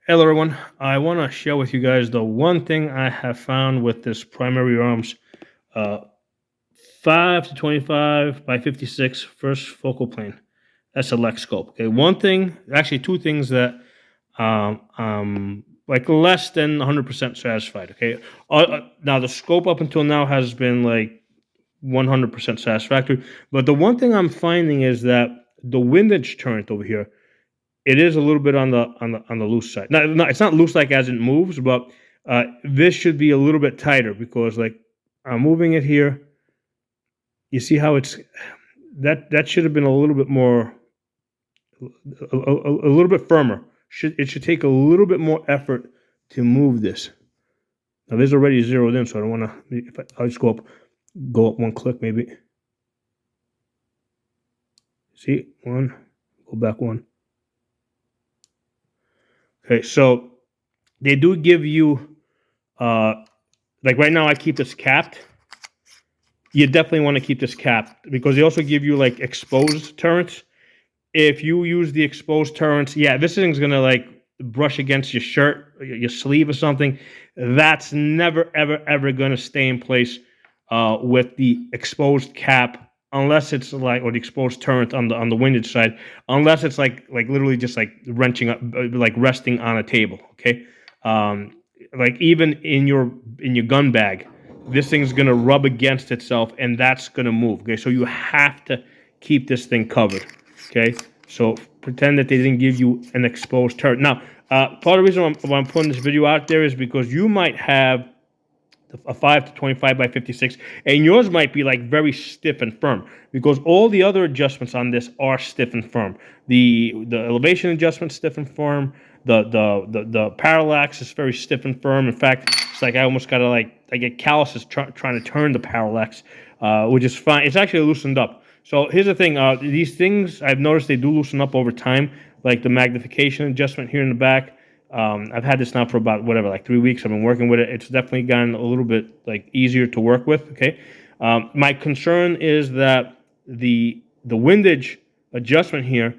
Hello, everyone. I want to share with you guys the one thing I have found with this primary arms uh, 5 to 25 by 56 first focal plane SLX scope. Okay, one thing, actually, two things that like less than 100% satisfied. Okay, now the scope up until now has been like 100% satisfactory, but the one thing I'm finding is that the windage turret over here, it is a little bit on the loose side. It's not loose like as it moves, but this should be a little bit tighter because like I'm moving it here. You see how it's that should have been a little bit more, a little bit firmer. It should take a little bit more effort to move this. Now this is already zeroed in, so I don't want to. If I'll just go up one click maybe. See one, go back one. Okay, so they do give you like right now I keep this capped. You definitely want to keep this capped because they also give you like exposed turrets. If you use the exposed turrets, yeah, this thing's gonna like brush against your shirt, your sleeve or something. That's never, ever, ever gonna stay in place with the exposed cap, unless it's like, or the exposed turret on the windage side, unless it's like literally just like wrenching up, like resting on a table. Okay, um, like even in your gun bag, this thing's gonna rub against itself, and that's gonna move. Okay, so you have to keep this thing covered. Okay, so pretend that they didn't give you an exposed turret. Now, part of the reason why I'm putting this video out there is because you might have a 5 to 25 by 56, and yours might be like very stiff and firm because all the other adjustments on this are stiff and firm. The elevation adjustment stiff and firm. The parallax is very stiff and firm. In fact, it's like I almost gotta I get calluses trying to turn the parallax, which is fine. It's actually loosened up. So here's the thing: these things I've noticed they do loosen up over time, like the magnification adjustment here in the back. I've had this now for about whatever, like 3 weeks. I've been working with it. It's definitely gotten a little bit like easier to work with. Okay, my concern is that the windage adjustment here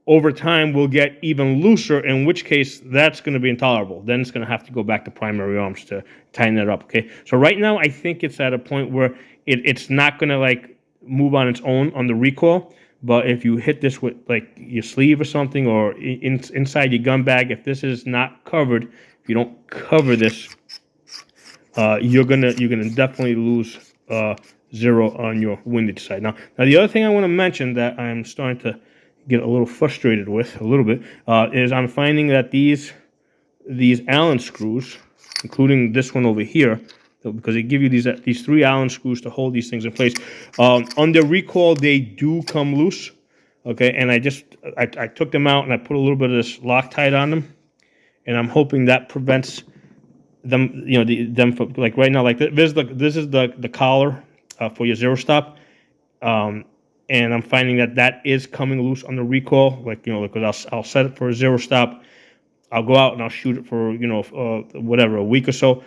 over time will get even looser. In which case, that's going to be intolerable. Then it's going to have to go back to primary arms to tighten it up. Okay, so right now I think it's at a point where it's not going to like move on its own on the recoil. But if you hit this with like your sleeve or something, or inside your gun bag, if this is not covered, if you don't cover this, you're gonna definitely lose zero on your windage side. Now the other thing I want to mention that I'm starting to get a little frustrated with is I'm finding that these Allen screws, including this one over here, because they give you these 3 Allen screws to hold these things in place. On the recoil, they do come loose. Okay, and I took them out and I put a little bit of this Loctite on them, and I'm hoping that prevents them. You know, them from, like right now, like this is the collar for your zero stop. And I'm finding that is coming loose on the recoil. Like, because I'll set it for a zero stop. I'll go out and I'll shoot it for whatever, a week or so.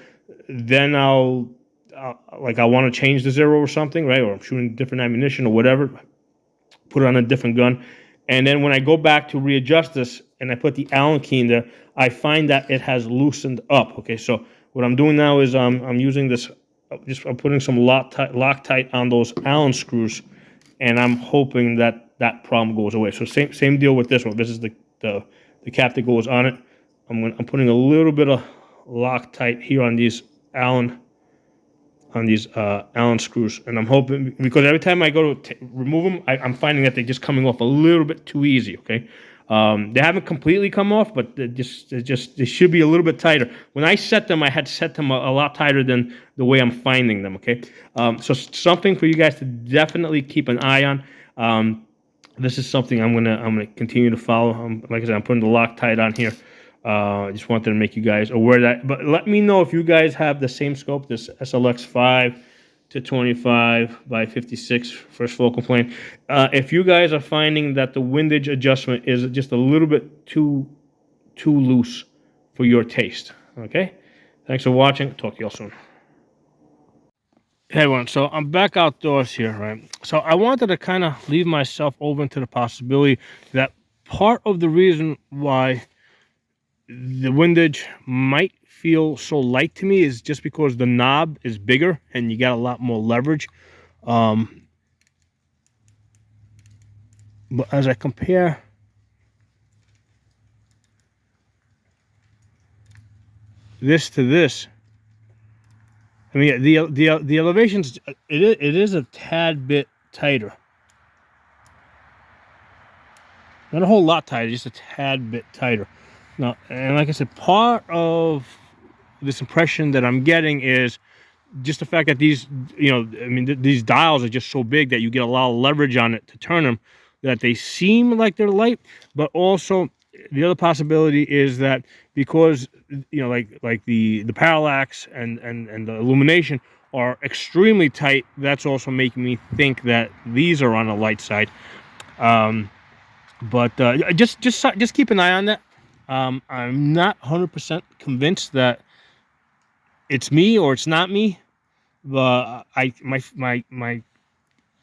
Then I want to change the zero or something, right? Or I'm shooting different ammunition or whatever. Put it on a different gun, and then when I go back to readjust this and I put the Allen key in there, I find that it has loosened up. Okay, so what I'm doing now is I'm using this, I'm putting some Loctite on those Allen screws, and I'm hoping that problem goes away. So same deal with this one. This is the cap that goes on it. I'm putting a little bit of Loctite here on these Allen screws, and I'm hoping, because every time I go to remove them, I'm finding that they're just coming off a little bit too easy. Okay, they haven't completely come off, but they should be a little bit tighter. When I set them, I had set them a lot tighter than the way I'm finding them. Okay, so something for you guys to definitely keep an eye on. This is something I'm gonna continue to follow. Like I said, I'm putting the Loctite on here. I just wanted to make you guys aware of that. But let me know if you guys have the same scope, this SLX 5 to 25 by 56 first focal plane. If you guys are finding that the windage adjustment is just a little bit too loose for your taste. Okay? Thanks for watching. Talk to y'all soon. Hey everyone, so I'm back outdoors here, right? So I wanted to kind of leave myself open to the possibility that part of the reason why the windage might feel so light to me is just because the knob is bigger and you got a lot more leverage. But as I compare this to this, I mean the elevations it is a tad bit tighter, not a whole lot tighter, just a tad bit tighter. Now, and like I said, part of this impression that I'm getting is just the fact that these, you know, I mean, these dials are just so big that you get a lot of leverage on it to turn them, that they seem like they're light. But also, the other possibility is that because, you know, like the parallax and the illumination are extremely tight, that's also making me think that these are on the light side. But just keep an eye on that. I'm not 100% convinced that it's me or it's not me. But my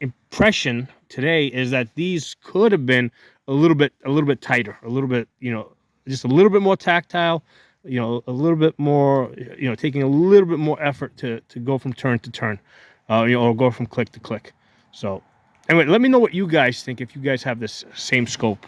impression today is that these could have been a little bit tighter, a little bit, you know, just a little bit more tactile, you know, a little bit more, you know, taking a little bit more effort to go from turn to turn, you know, or go from click to click. So anyway, let me know what you guys think if you guys have this same scope.